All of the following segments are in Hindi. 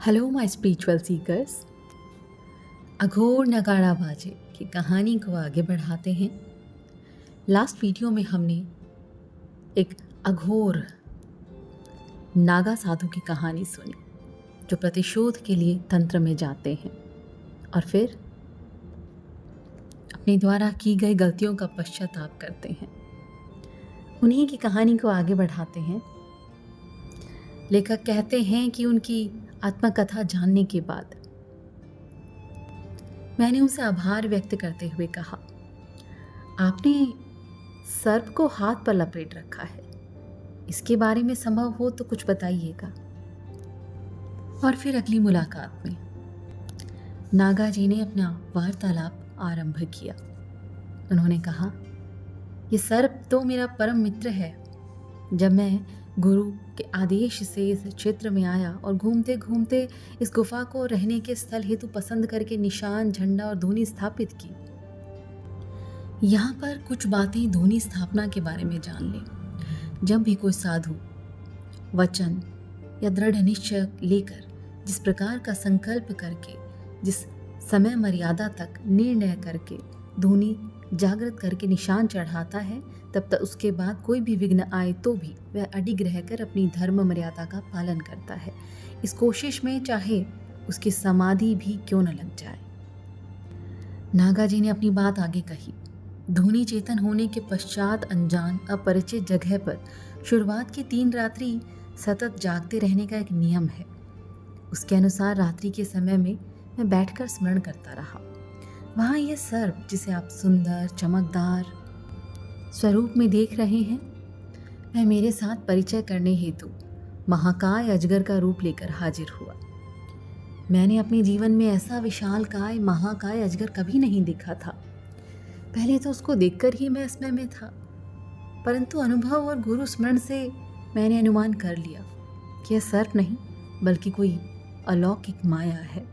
Hello my spiritual seekers. अघोर नगाड़ा बाजे की कहानी को आगे बढ़ाते हैं। लास्ट वीडियो में हमने एक अघोर नागा साधु की कहानी सुनी जो प्रतिशोध के लिए तंत्र में जाते हैं और फिर अपने द्वारा की गई गलतियों का पश्चाताप करते हैं। उन्हीं की कहानी को आगे बढ़ाते हैं। लेखक कहते हैं कि उनकी आत्मकथा जानने के बाद मैंने उनसे आभार व्यक्त करते हुए कहा, आपने सर्प को हाथ पर लपेट रखा है, इसके बारे में संभव हो तो कुछ बताइएगा। और फिर अगली मुलाकात में नागा जी ने अपना वार्तालाप आरंभ किया। उन्होंने कहा, ये सर्प तो मेरा परम मित्र है। जब मैं गुरु के आदेश से इस क्षेत्र में आया और घूमते घूमते इस गुफा को रहने के स्थल हेतु पसंद करके निशान, झंडा और धूनी स्थापित की। यहाँ पर कुछ बातें धूनी स्थापना के बारे में जान लें। जब भी कोई साधु वचन या दृढ़ निश्चय लेकर जिस प्रकार का संकल्प करके, जिस समय मर्यादा तक निर्णय करके धूनी जागृत करके निशान चढ़ाता है, तब तक उसके बाद कोई भी विघ्न आए तो भी वह अडिग रहकर अपनी धर्म मर्यादा का पालन करता है, इस कोशिश में चाहे उसकी समाधि भी क्यों न लग जाए। नागा जी ने अपनी बात आगे कही। धूनी चेतन होने के पश्चात अनजान अपरिचित जगह पर शुरुआत की 3 रात्रि सतत जागते रहने का एक नियम है। उसके अनुसार रात्रि के समय में मैं बैठकर स्मरण करता रहा। वहाँ यह सर्प जिसे आप सुंदर चमकदार स्वरूप में देख रहे हैं, वह मेरे साथ परिचय करने हेतु महाकाय अजगर का रूप लेकर हाजिर हुआ। मैंने अपने जीवन में ऐसा विशालकाय महाकाय अजगर कभी नहीं देखा था। पहले तो उसको देखकर ही मैं इसमें में था, परंतु अनुभव और गुरु स्मरण से मैंने अनुमान कर लिया कि यह सर्प नहीं बल्कि कोई अलौकिक माया है।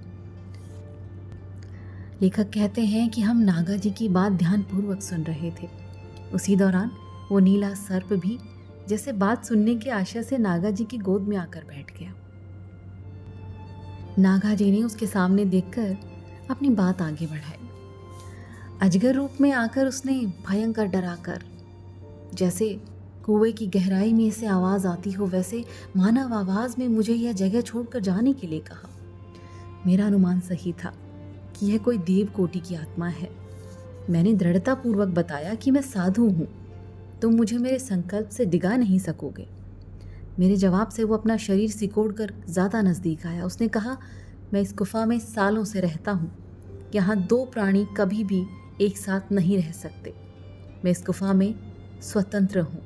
लेखक कहते हैं कि हम नागा जी की बात ध्यानपूर्वक सुन रहे थे। उसी दौरान वो नीला सर्प भी जैसे बात सुनने की आशा से नागा जी की गोद में आकर बैठ गया। नागा जी ने उसके सामने देखकर अपनी बात आगे बढ़ाई। अजगर रूप में आकर उसने भयंकर डराकर, जैसे कुएं की गहराई में से आवाज आती हो वैसे मानव आवाज में मुझे यह जगह छोड़कर जाने के लिए कहा। मेरा अनुमान सही था कि यह कोई देव कोटि की आत्मा है। मैंने दृढ़ता पूर्वक बताया कि मैं साधु हूँ, तुम मुझे मेरे संकल्प से डिगा नहीं सकोगे। मेरे जवाब से वो अपना शरीर सिकोड़कर ज़्यादा नज़दीक आया। उसने कहा, मैं इस गुफा में सालों से रहता हूँ। यहाँ 2 प्राणी कभी भी एक साथ नहीं रह सकते। मैं इस गुफा में स्वतंत्र हूँ।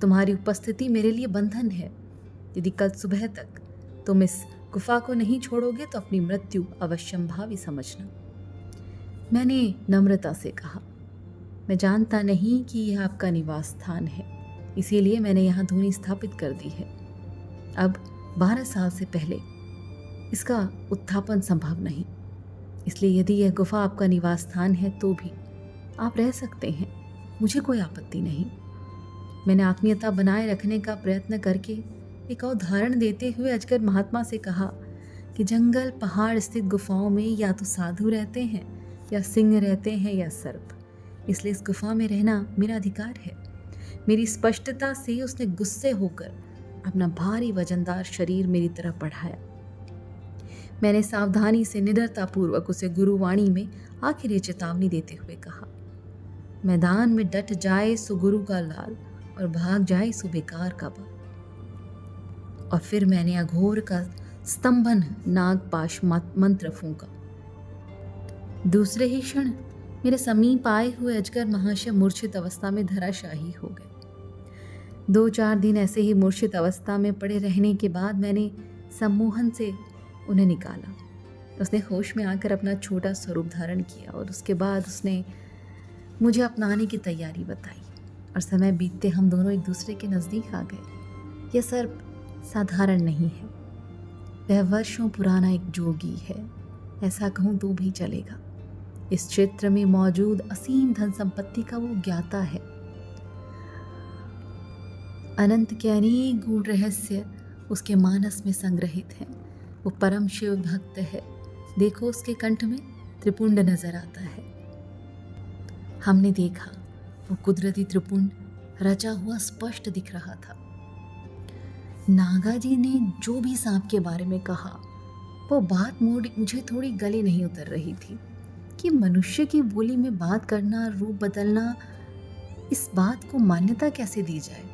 तुम्हारी उपस्थिति मेरे लिए बंधन है। यदि कल सुबह तक तुम इस गुफा को नहीं छोड़ोगे तो अपनी मृत्यु अवश्यंभावी समझना। मैंने नम्रता से कहा, मैं जानता नहीं कि यह आपका निवास स्थान है, इसीलिए मैंने यहाँ धूनी स्थापित कर दी है। अब 12 साल से पहले इसका उत्थापन संभव नहीं, इसलिए यदि यह गुफा आपका निवास स्थान है तो भी आप रह सकते हैं, मुझे कोई आपत्ति नहीं। मैंने आत्मीयता बनाए रखने का प्रयत्न करके एक उदाहरण देते हुए अजगर महात्मा से कहा कि जंगल पहाड़ स्थित गुफाओं में या तो साधु रहते हैं या सिंह रहते हैं या सर्प, इसलिए इस गुफा में रहना मेरा अधिकार है। मेरी स्पष्टता से उसने गुस्से होकर अपना भारी वजनदार शरीर मेरी तरफ बढ़ाया। मैंने सावधानी से निडरतापूर्वक उसे गुरुवाणी में आखिरी चेतावनी देते हुए कहा, मैदान में डट जाए सो गुरु का लाल और भाग जाए सो बेकार का बल। और फिर मैंने अघोर का स्तंभन नागपाश मंत्र फूंका। दूसरे ही क्षण मेरे समीप आए हुए अजगर महाशय मूर्छित अवस्था में धराशायी हो गए। 2-4 दिन ऐसे ही मूर्छित अवस्था में पड़े रहने के बाद मैंने सम्मोहन से उन्हें निकाला। उसने होश में आकर अपना छोटा स्वरूप धारण किया और उसके बाद उसने मुझे अपनाने की तैयारी बताई और समय बीतते हम दोनों एक दूसरे के नज़दीक आ गए। यह सर्प साधारण नहीं है, वह वर्षों पुराना एक जोगी है, ऐसा कहूँ तो भी चलेगा। इस क्षेत्र में मौजूद असीम धन संपत्ति का वो ज्ञाता है। अनंत के अनेक गूढ़ रहस्य उसके मानस में संग्रहित हैं। वो परम शिव भक्त है, देखो उसके कंठ में त्रिपुंड नजर आता है। हमने देखा वो कुदरती त्रिपुंड रचा हुआ स्पष्ट दिख रहा था। नागा जी ने जो भी सांप के बारे में कहा, वो बात मुझे थोड़ी गले नहीं उतर रही थी कि मनुष्य की बोली में बात करना, रूप बदलना, इस बात को मान्यता कैसे दी जाए।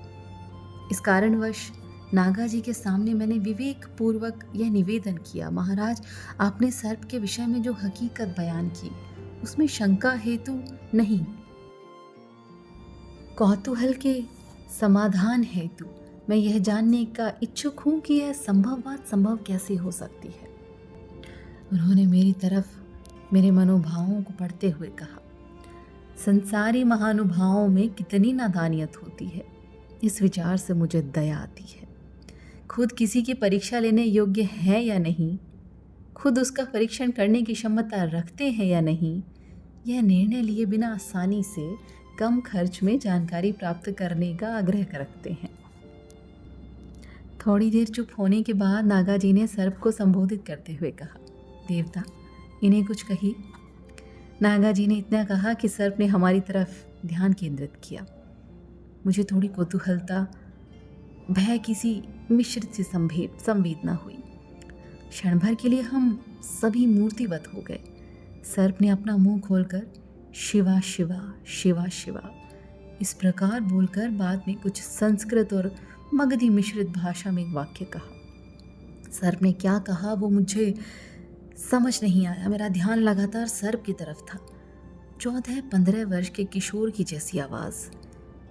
इस कारणवश नागा जी के सामने मैंने विवेक पूर्वक यह निवेदन किया, महाराज आपने सर्प के विषय में जो हकीकत बयान की उसमें शंका हेतु नहीं, कौतूहल के समाधान हेतु मैं यह जानने का इच्छुक हूं कि यह संभव बात संभव कैसे हो सकती है। उन्होंने मेरी तरफ मेरे मनोभावों को पढ़ते हुए कहा, संसारी महानुभावों में कितनी नादानियत होती है। इस विचार से मुझे दया आती है। खुद किसी की परीक्षा लेने योग्य है या नहीं, खुद उसका परीक्षण करने की क्षमता रखते हैं या नहीं, यह निर्णय लिए बिना आसानी से कम खर्च में जानकारी प्राप्त करने का आग्रह रखते हैं। थोड़ी देर चुप होने के बाद नागा जी ने सर्प को संबोधित करते हुए कहा, देवता इन्हें कुछ कही। नागा जी ने इतना कहा कि सर्प ने हमारी तरफ ध्यान केंद्रित किया। मुझे थोड़ी कौतूहलता, भय, किसी मिश्रित सी संवेदना हुई। क्षण भर के लिए हम सभी मूर्तिवत हो गए। सर्प ने अपना मुंह खोलकर शिवा शिवा शिवा शिवा इस प्रकार बोलकर बाद में कुछ संस्कृत और मगधी मिश्रित भाषा में एक वाक्य कहा। सर्प ने क्या कहा वो मुझे समझ नहीं आया। मेरा ध्यान लगातार सर्प की तरफ था। 14-15 वर्ष के किशोर की जैसी आवाज़,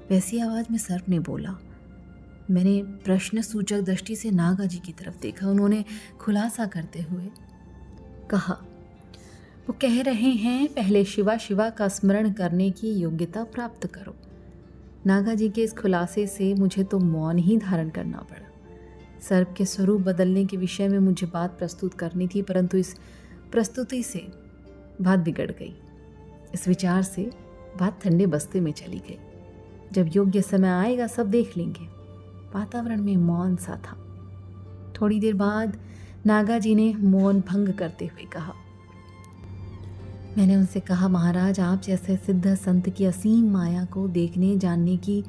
वैसी आवाज़ में सर्प ने बोला। मैंने प्रश्न सूचक दृष्टि से नागा जी की तरफ देखा। उन्होंने खुलासा करते हुए कहा, वो कह रहे हैं पहले शिवा शिवा का स्मरण करने की योग्यता प्राप्त करो। नागा जी के इस खुलासे से मुझे तो मौन ही धारण करना पड़ा। सर्प के स्वरूप बदलने के विषय में मुझे बात प्रस्तुत करनी थी, परंतु इस प्रस्तुति से बात बिगड़ गई। इस विचार से बात ठंडे बस्ते में चली गई। जब योग्य समय आएगा सब देख लेंगे। वातावरण में मौन सा था। थोड़ी देर बाद नागा जी ने मौन भंग करते हुए कहा, मैंने उनसे कहा, महाराज आप जैसे सिद्ध संत की असीम माया को देखने जानने की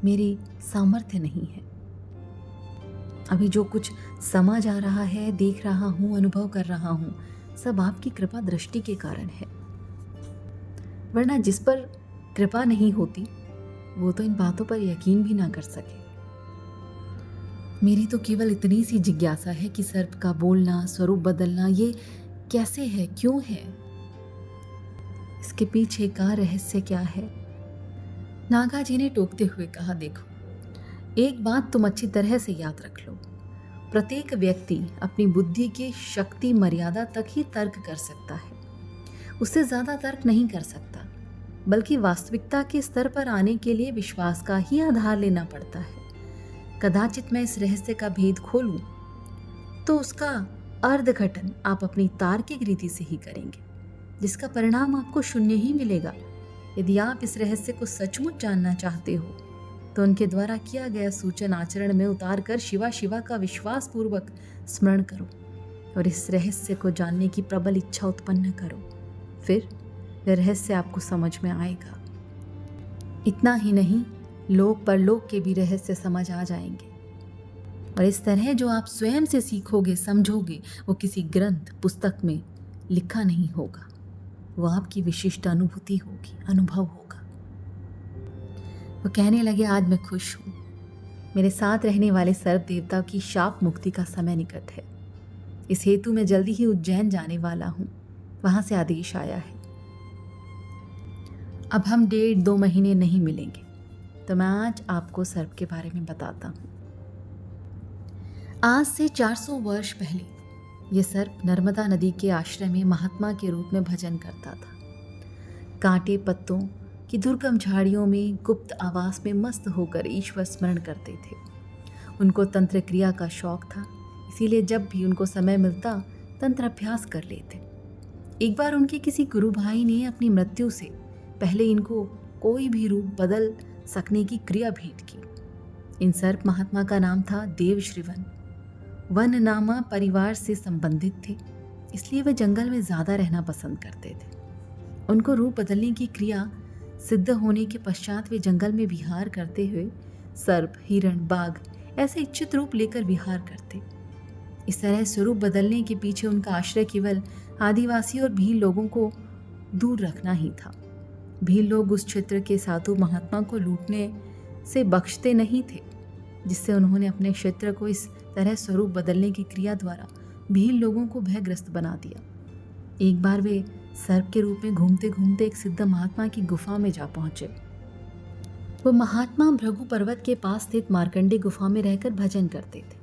मेरी सामर्थ्य नहीं है। अभी जो कुछ समझ आ रहा है, देख रहा हूँ, अनुभव कर रहा हूँ, सब आपकी कृपा दृष्टि के कारण है। वरना जिस पर कृपा नहीं होती वो तो इन बातों पर यकीन भी ना कर सके। मेरी तो केवल इतनी सी जिज्ञासा है कि सर्प का बोलना, स्वरूप बदलना, ये कैसे है, क्यों है, इसके पीछे का रहस्य क्या है। नागा जी ने टोकते हुए कहा, देखो एक बात तुम अच्छी तरह से याद रख लो, प्रत्येक व्यक्ति अपनी बुद्धि की शक्ति मर्यादा तक ही तर्क कर सकता है, उससे ज़्यादा तर्क नहीं कर सकता, बल्कि वास्तविकता के स्तर पर आने के लिए विश्वास का ही आधार लेना पड़ता है। कदाचित मैं इस रहस्य का भेद खोलूं तो उसका अर्धघटन आप अपनी तार्किक रीति से ही करेंगे, जिसका परिणाम आपको शून्य ही मिलेगा। यदि आप इस रहस्य को सचमुच जानना चाहते हो तो उनके द्वारा किया गया सूचन आचरण में उतार कर शिवा शिवा का विश्वास पूर्वक स्मरण करो और इस रहस्य को जानने की प्रबल इच्छा उत्पन्न करो। फिर वह रहस्य आपको समझ में आएगा। इतना ही नहीं, लोक परलोक के भी रहस्य समझ आ जाएंगे। और इस तरह जो आप स्वयं से सीखोगे, समझोगे, वो किसी ग्रंथ पुस्तक में लिखा नहीं होगा, वो आपकी विशिष्ट अनुभूति होगी, अनुभव होगा। वो कहने लगे, आज मैं खुश हूँ। मेरे साथ रहने वाले सर्प देवता की शाप मुक्ति का समय निकट है। इस हेतु मैं जल्दी ही उज्जैन जाने वाला हूँ। वहाँ से आदेश आया है। अब हम 1.5-2 महीने नहीं मिलेंगे, तो मैं आज आपको सर्प के बारे में बताता हूँ। आज से 400 वर्ष पहले यह सर्प नर्मदा नदी के आश्रय में महात्मा के रूप में भजन करता था। कांटे पत्तों की दुर्गम झाड़ियों में गुप्त आवास में मस्त होकर ईश्वर स्मरण करते थे। उनको तंत्र क्रिया का शौक था, इसीलिए जब भी उनको समय मिलता तंत्र अभ्यास कर लेते। एक बार उनके किसी गुरु भाई ने अपनी मृत्यु से पहले इनको कोई भी रूप बदल सकने की क्रिया भेंट की। इन सर्प महात्मा का नाम था देवश्रीवन। वननामा परिवार से संबंधित थे, इसलिए वे जंगल में ज़्यादा रहना पसंद करते थे। उनको रूप बदलने की क्रिया सिद्ध होने के पश्चात वे जंगल में विहार करते हुए सर्प, हिरण, बाघ ऐसे इच्छित रूप लेकर विहार करते। इस तरह स्वरूप बदलने के पीछे उनका आश्रय केवल आदिवासी और भील लोगों को दूर रखना ही था। भील लोग उस क्षेत्र के साधु महात्मा को लूटने से बख्शते नहीं थे, जिससे उन्होंने अपने क्षेत्र को इस तरह स्वरूप बदलने की क्रिया द्वारा भील लोगों को भयग्रस्त बना दिया। एक बार वे सर्प के रूप में घूमते घूमते एक सिद्ध महात्मा की गुफा में जा पहुंचे। वो महात्मा भृगु पर्वत के पास स्थित मार्कंडे गुफा में रहकर भजन करते थे।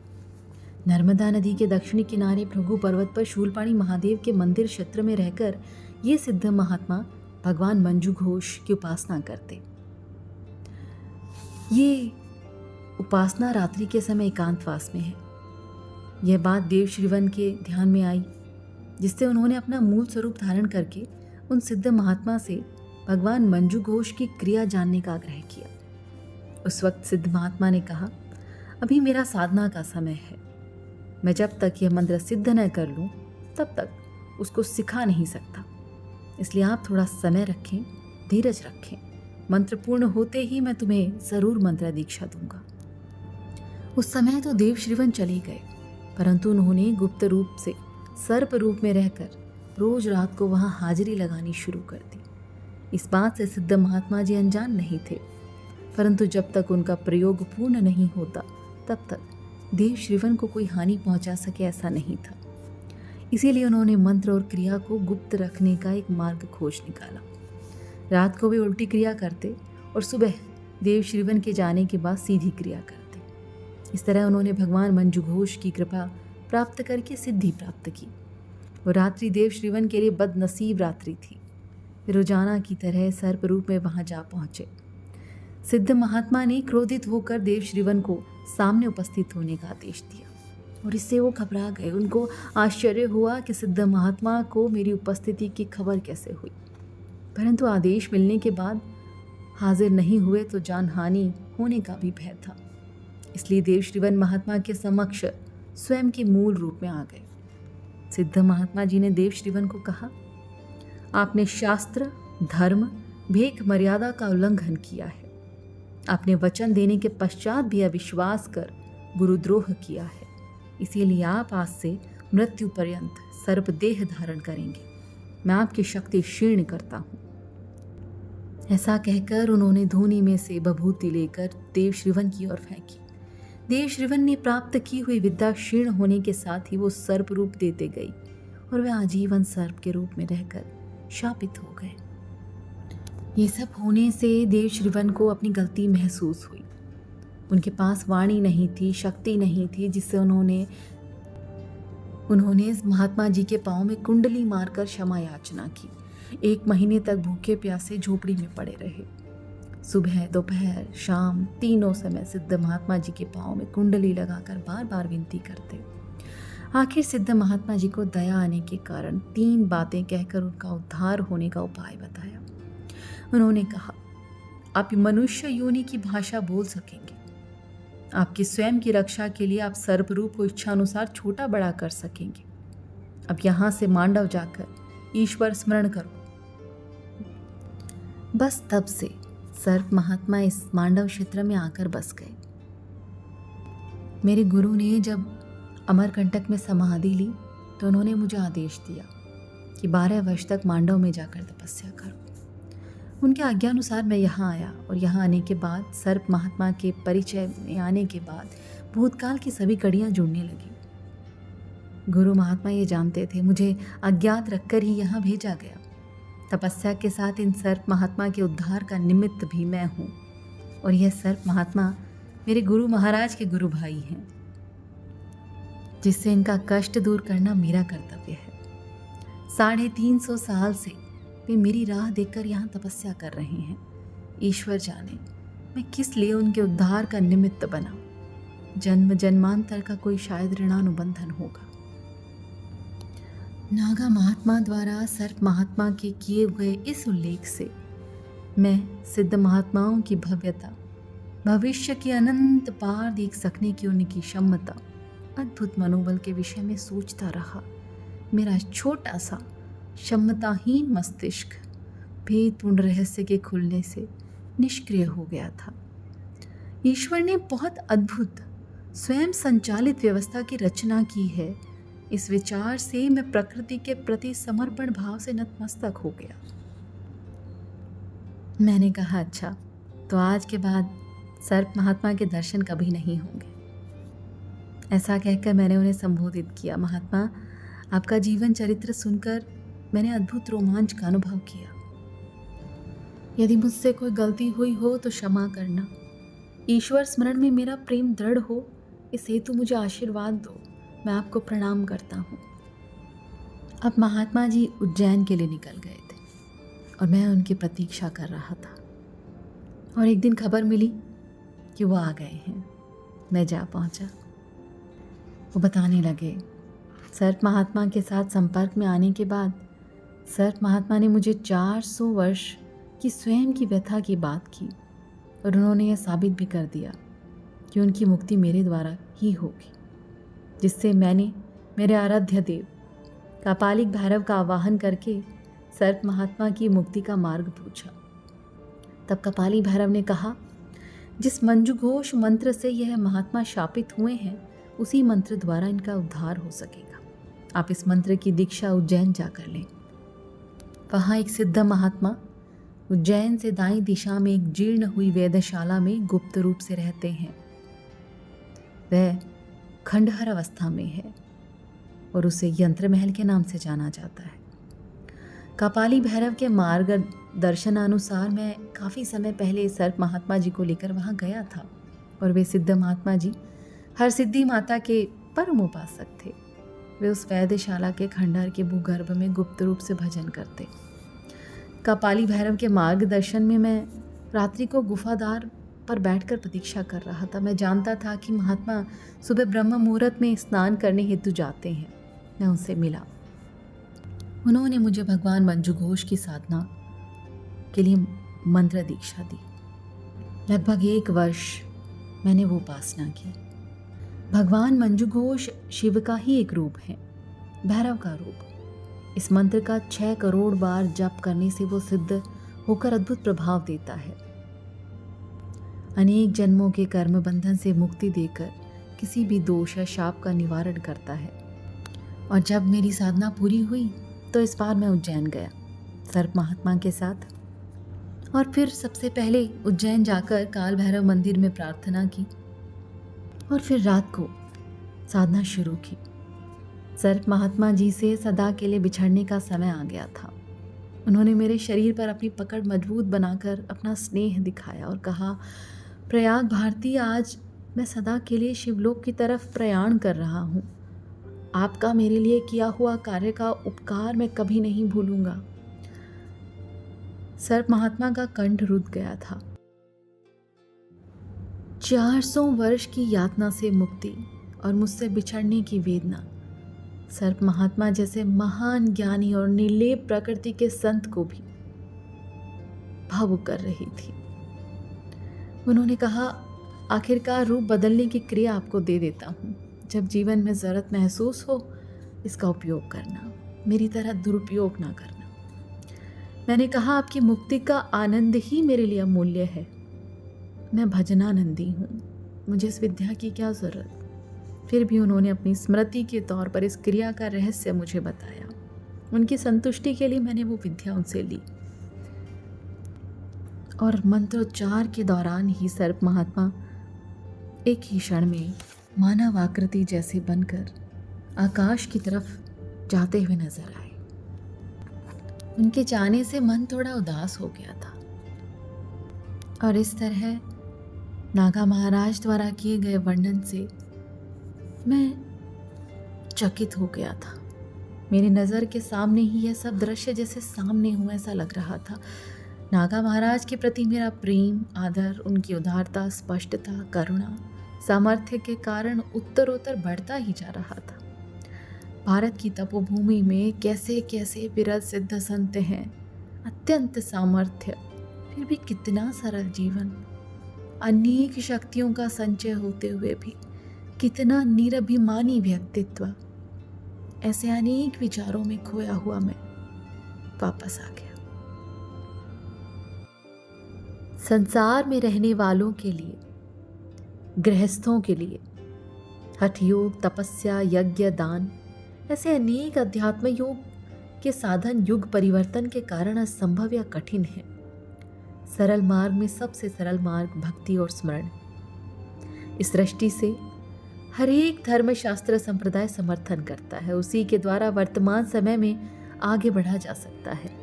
नर्मदा नदी के दक्षिणी किनारे भृगु पर्वत पर शूलपाणी महादेव के मंदिर क्षेत्र में रहकर ये सिद्ध महात्मा भगवान मंजू घोष की उपासना करते। ये उपासना रात्रि के समय एकांतवास में है। यह बात देव श्रीवन के ध्यान में आई, जिससे उन्होंने अपना मूल स्वरूप धारण करके उन सिद्ध महात्मा से भगवान मंजू घोष की क्रिया जानने का आग्रह किया। उस वक्त सिद्ध महात्मा ने कहा, अभी मेरा साधना का समय है। मैं जब तक यह मंत्र सिद्ध न कर लूं, तब तक उसको सिखा नहीं सकता। इसलिए आप थोड़ा समय रखें, धीरज रखें। मंत्र पूर्ण होते ही मैं तुम्हें जरूर मंत्र दीक्षा दूंगा। उस समय तो देव श्रीवन चले गए, परंतु उन्होंने गुप्त रूप से सर्प रूप में रहकर रोज रात को वहां हाजिरी लगानी शुरू कर दी। इस बात से सिद्ध महात्मा जी अनजान नहीं थे, परंतु जब तक उनका प्रयोग पूर्ण नहीं होता तब तक देव श्रीवन को कोई हानि पहुंचा सके ऐसा नहीं था। इसीलिए उन्होंने मंत्र और क्रिया को गुप्त रखने का एक मार्ग खोज निकाला। रात को वे उल्टी क्रिया करते और सुबह देव श्रीवन के जाने के बाद सीधी क्रिया करते। इस तरह उन्होंने भगवान मंजू घोष की कृपा प्राप्त करके सिद्धि प्राप्त की। वो रात्रि देव श्रीवन के लिए बदनसीब रात्रि थी। वे रोजाना की तरह सर्प रूप में वहां जा पहुंचे। सिद्ध महात्मा ने क्रोधित होकर देव श्रीवन को सामने उपस्थित होने का आदेश दिया और इससे वो घबरा गए। उनको आश्चर्य हुआ कि सिद्ध महात्मा को मेरी उपस्थिति की खबर कैसे हुई, परंतु आदेश मिलने के बाद हाजिर नहीं हुए तो जान हानि होने का भी भय था। इसलिए देव श्रीवन महात्मा के समक्ष स्वयं के मूल रूप में आ गए। सिद्ध महात्मा जी ने देव श्रीवन को कहा, आपने शास्त्र, धर्म, भेक मर्यादा का उल्लंघन किया है। आपने वचन देने के पश्चात भी अविश्वास कर गुरुद्रोह किया है। इसीलिए आप आज से मृत्यु पर्यंत सर्प देह धारण करेंगे। मैं आपकी शक्ति क्षीण करता हूँ। ऐसा कहकर उन्होंने धूनी में से बभूति लेकर देव श्रीवन की ओर फेंकी। देव श्रीवन ने प्राप्त की हुई विद्या क्षीण होने के साथ ही वो सर्प रूप देते गई और वे आजीवन सर्प के रूप में रहकर शापित हो गए। ये सब होने से देव श्रीवन को अपनी गलती महसूस हुई। उनके पास वाणी नहीं थी, शक्ति नहीं थी, जिससे उन्होंने महात्मा जी के पांव में कुंडली मारकर क्षमा याचना की। 1 महीने तक भूखे प्यासे झोपड़ी में पड़े रहे। सुबह, दोपहर, शाम तीनों समय सिद्ध महात्मा जी के पांव में कुंडली लगाकर बार बार विनती करते। आखिर सिद्ध महात्मा जी को दया आने के कारण 3 बातें कहकर उनका उद्धार होने का उपाय बताया। उन्होंने कहा, आप मनुष्य योनि की भाषा बोल सकेंगे। आपकी स्वयं की रक्षा के लिए आप सर्प रूप को इच्छा अनुसार छोटा बड़ा कर सकेंगे। अब यहाँ से मांडव जाकर ईश्वर स्मरण करो। बस तब से सर्प महात्मा इस मांडव क्षेत्र में आकर बस गए। मेरे गुरु ने जब अमरकंटक में समाधि ली तो उन्होंने मुझे आदेश दिया कि 12 वर्ष तक मांडव में जाकर तपस्या करो। उनके आज्ञानुसार मैं यहाँ आया और यहाँ आने के बाद सर्प महात्मा के परिचय में आने के बाद भूतकाल की सभी कड़ियाँ जुड़ने लगी। गुरु महात्मा ये जानते थे मुझे अज्ञात रखकर ही यहाँ भेजा गया। तपस्या के साथ इन सर्प महात्मा के उद्धार का निमित्त भी मैं हूँ और यह सर्प महात्मा मेरे गुरु महाराज के गुरु भाई हैं, जिससे इनका कष्ट दूर करना मेरा कर्तव्य है। 350 साल से वे मेरी राह देखकर यहाँ तपस्या कर रहे हैं। ईश्वर जाने मैं किस लिए उनके उद्धार का निमित्त बना। जन्म जन्मांतर का कोई शायद ऋणानुबंधन होगा। नागा महात्मा द्वारा सर्प महात्मा के किए हुए इस उल्लेख से मैं सिद्ध महात्माओं की भव्यता, भविष्य के अनंत पार देख सकने की उनकी क्षमता अद्भुत मनोबल के विषय में सोचता रहा। मेरा छोटा सा क्षमताहीन मस्तिष्क भेदपूर्ण रहस्य के खुलने से निष्क्रिय हो गया था। ईश्वर ने बहुत अद्भुत स्वयं संचालित व्यवस्था की रचना की है, इस विचार से मैं प्रकृति के प्रति समर्पण भाव से नतमस्तक हो गया। मैंने कहा, अच्छा तो आज के बाद सर्प महात्मा के दर्शन कभी नहीं होंगे। ऐसा कहकर मैंने उन्हें संबोधित किया, महात्मा आपका जीवन चरित्र सुनकर मैंने अद्भुत रोमांच का अनुभव किया। यदि मुझसे कोई गलती हुई हो तो क्षमा करना। ईश्वर स्मरण में मेरा प्रेम दृढ़ हो, इस हेतु मुझे आशीर्वाद दो। मैं आपको प्रणाम करता हूँ। अब महात्मा जी उज्जैन के लिए निकल गए थे और मैं उनकी प्रतीक्षा कर रहा था। और एक दिन खबर मिली कि वो आ गए हैं। मैं जा पहुँचा। वो बताने लगे, सर्प महात्मा के साथ संपर्क में आने के बाद सर्प महात्मा ने मुझे 400 वर्ष की स्वयं की व्यथा की बात की और उन्होंने यह साबित भी कर दिया कि उनकी मुक्ति मेरे द्वारा ही होगी, जिससे मैंने मेरे आराध्य देव कापालिक भैरव का आवाहन करके सर्प महात्मा की मुक्ति का मार्ग पूछा। तब कपाली भैरव ने कहा, जिस मंजुघोष मंत्र से यह महात्मा शापित हुए हैं उसी मंत्र द्वारा इनका उद्धार हो सकेगा। आप इस मंत्र की दीक्षा उज्जैन जाकर लें। वहाँ एक सिद्ध महात्मा उज्जैन से दाईं दिशा में एक जीर्ण हुई वेदशाला में गुप्त रूप से रहते हैं। वह खंडहर अवस्था में है और उसे यंत्र महल के नाम से जाना जाता है। कपाली भैरव के मार्गदर्शनानुसार मैं काफ़ी समय पहले सर्प महात्मा जी को लेकर वहाँ गया था और वे सिद्ध महात्मा जी हर सिद्धि माता के परम उपासक थे। वे उस वैद्यशाला के खंडहर के भूगर्भ में गुप्त रूप से भजन करते। कपाली भैरव के मार्गदर्शन में मैं रात्रि को गुफादार पर बैठकर प्रतीक्षा कर रहा था। मैं जानता था कि महात्मा सुबह ब्रह्म मुहूर्त में स्नान करने हेतु जाते हैं। मैं उनसे मिला। उन्होंने मुझे भगवान मंजुघोष की साधना के लिए मंत्र दीक्षा दी। लगभग 1 वर्ष मैंने वो उपासना की। भगवान मंजुघोष शिव का ही एक रूप है, भैरव का रूप। इस मंत्र का 6 करोड़ बार जप करने से वो सिद्ध होकर अद्भुत प्रभाव देता है। अनेक जन्मों के कर्म बंधन से मुक्ति देकर किसी भी दोष या शाप का निवारण करता है। और जब मेरी साधना पूरी हुई तो इस बार मैं उज्जैन गया सर्प महात्मा के साथ। और फिर सबसे पहले उज्जैन जाकर काल भैरव मंदिर में प्रार्थना की और फिर रात को साधना शुरू की। सर्प महात्मा जी से सदा के लिए बिछड़ने का समय आ गया था। उन्होंने मेरे शरीर पर अपनी पकड़ मजबूत बनाकर अपना स्नेह दिखाया और कहा, प्रयाग भारती, आज मैं सदा के लिए शिवलोक की तरफ प्रयाण कर रहा हूँ। आपका मेरे लिए किया हुआ कार्य का उपकार मैं कभी नहीं भूलूंगा। सर्प महात्मा का कंठ रुध गया था। 400 वर्ष की यातना से मुक्ति और मुझसे बिछड़ने की वेदना सर्प महात्मा जैसे महान ज्ञानी और निर्लेप प्रकृति के संत को भी भावुक कर रही थी। उन्होंने कहा, आखिरकार रूप बदलने की क्रिया आपको दे देता हूँ। जब जीवन में ज़रूरत महसूस हो इसका उपयोग करना, मेरी तरह दुरुपयोग ना करना। मैंने कहा, आपकी मुक्ति का आनंद ही मेरे लिए अमूल्य है। मैं भजनानंदी हूँ, मुझे इस विद्या की क्या ज़रूरत। फिर भी उन्होंने अपनी स्मृति के तौर पर इस क्रिया का रहस्य मुझे बताया। उनकी संतुष्टि के लिए मैंने वो विद्या उनसे ली और मंत्रोच्चार के दौरान ही सर्प महात्मा एक ही क्षण में मानव आकृति जैसे बनकर आकाश की तरफ जाते हुए नजर आए। उनके जाने से मन थोड़ा उदास हो गया था और इस तरह नागा महाराज द्वारा किए गए वर्णन से मैं चकित हो गया था। मेरी नज़र के सामने ही यह सब दृश्य जैसे सामने हुआ ऐसा लग रहा था। नागा महाराज के प्रति मेरा प्रेम, आदर, उनकी उदारता, स्पष्टता, करुणा, सामर्थ्य के कारण उत्तरोत्तर बढ़ता ही जा रहा था। भारत की तपोभूमि में कैसे कैसे विरल सिद्ध संत हैं, अत्यंत सामर्थ्य, फिर भी कितना सरल जीवन, अनेक शक्तियों का संचय होते हुए भी कितना निरभिमानी व्यक्तित्व। ऐसे अनेक विचारों में खोया हुआ मैं वापस आ गया। संसार में रहने वालों के लिए, गृहस्थों के लिए हठ योग, तपस्या, यज्ञ, दान ऐसे अनेक अध्यात्म योग के साधन युग परिवर्तन के कारण असंभव या कठिन है। सरल मार्ग में सबसे सरल मार्ग भक्ति और स्मरण। इस दृष्टि से हर एक धर्म, शास्त्र, संप्रदाय समर्थन करता है। उसी के द्वारा वर्तमान समय में आगे बढ़ा जा सकता है।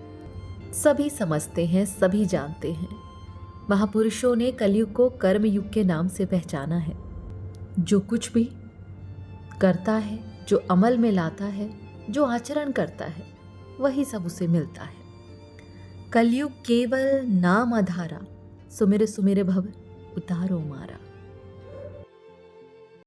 सभी समझते हैं, सभी जानते हैं, महापुरुषों ने कलयुग को कर्म युग के नाम से पहचाना है। जो कुछ भी करता है, जो अमल में लाता है, जो आचरण करता है, वही सब उसे मिलता है। कलयुग केवल नाम आधारा, सुमिर सुमिर भव उतारो मारा।